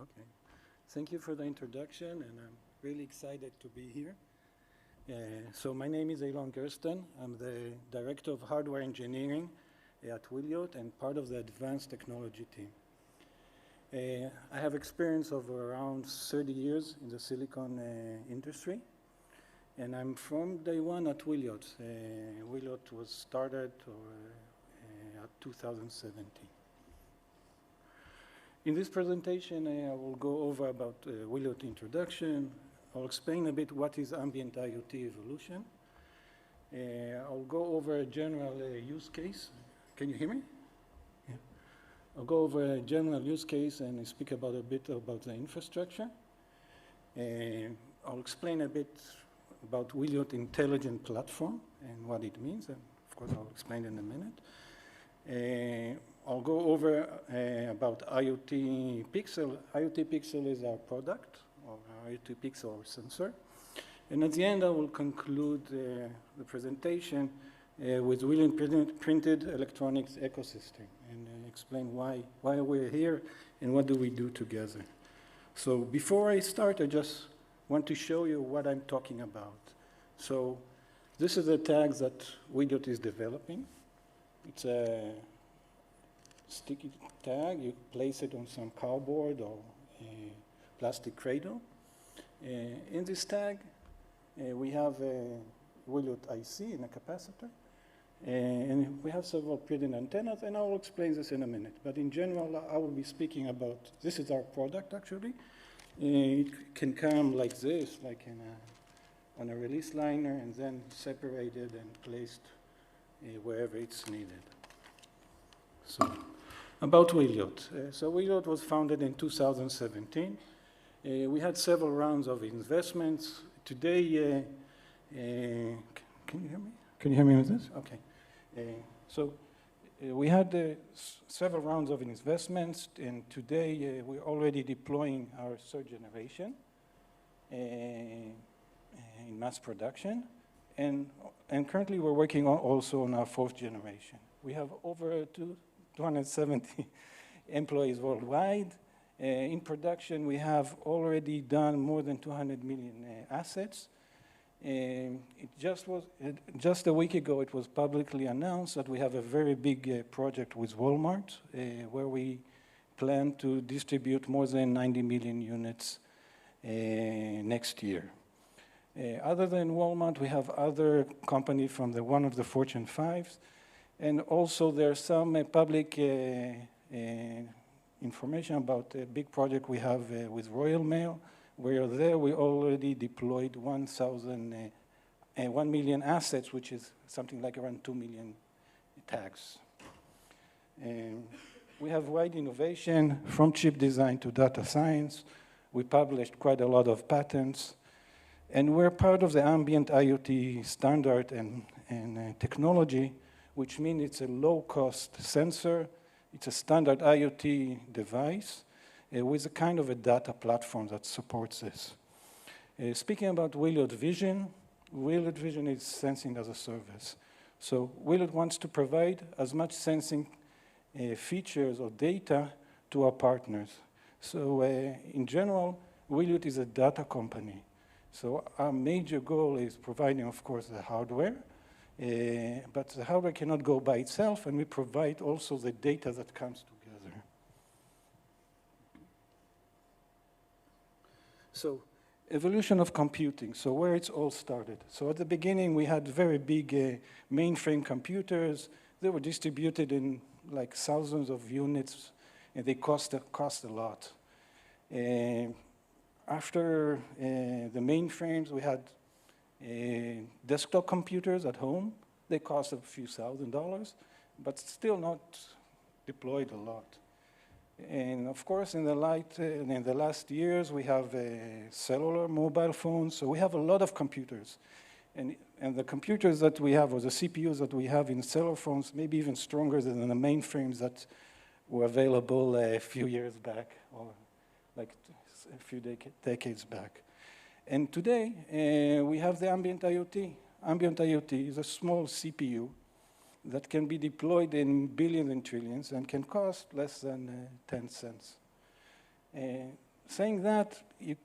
Okay. Thank you for the introduction, and I'm really excited to be here. So my name is Eylon Gersten. I'm the Director of Hardware Engineering at Wiliot and part of the Advanced Technology team. I have experience of around 30 years in the silicon industry, and I'm from day one at Wiliot. Wiliot was started at 2017. In this presentation, I will go over about Wiliot introduction. I'll explain a bit what is ambient IoT evolution. I'll go over a general use case. Can you hear me? Yeah. I'll go over a general use case and speak about a bit about the infrastructure. I'll explain a bit about Wiliot intelligent platform and what it means. And of course, I'll explain in a minute. I'll go over about IoT Pixel. IoT Pixel is our product, or IoT Pixel or sensor. And at the end, I will conclude the presentation with Wiliot printed electronics ecosystem and explain why we're here and what do we do together. So before I start, I just want to show you what I'm talking about. So this is the tags that Wiliot is developing. It's a sticky tag. You place it on some cardboard or a plastic cradle. In this tag, we have a Wiliot IC and a capacitor. And we have several printed antennas, and I will explain this in a minute. But in general, I will be speaking about, this is our product, actually. It can come like this, like on a release liner, and then separated and placed wherever it's needed. So, about Wiliot. So Wiliot was founded in 2017. We had several rounds of investments. Today, can you hear me? Can you hear me with this? Okay. We had several rounds of investments, and today we're already deploying our third generation in mass production, and currently we're working also on our fourth generation. We have over 270 employees worldwide. In production, we have already done more than 200 million assets. Just a week ago, it was publicly announced that we have a very big project with Walmart, where we plan to distribute more than 90 million units next year. Other than Walmart, we have other companies from one of the Fortune 5s, and also there's some public information about a big project we have with Royal Mail, where there we already deployed 1 million assets, which is something like around 2 million tags. We have wide innovation from chip design to data science. We published quite a lot of patents. And we're part of the Ambient IoT standard and technology, which means it's a low-cost sensor. It's a standard IoT device with a kind of a data platform that supports this. Speaking about Wiliot Vision is sensing as a service. So Wiliot wants to provide as much sensing features or data to our partners. So in general, Wiliot is a data company. So our major goal is providing, of course, the hardware. But the hardware cannot go by itself, and we provide also the data that comes together. So, evolution of computing, so where it's all started. So at the beginning, we had very big mainframe computers. They were distributed in like thousands of units, and they cost a lot. After the mainframes, we had desktop computers at home. They cost a few $1,000s, but still not deployed a lot. And of course, in the last years, we have cellular mobile phones. So we have a lot of computers. And the computers that we have, or the CPUs that we have in cellular phones, maybe even stronger than the mainframes that were available a few years back, or like a few decades back. And today, we have the Ambient IoT. Ambient IoT is a small CPU that can be deployed in billions and trillions and can cost less than 10 cents. saying that, you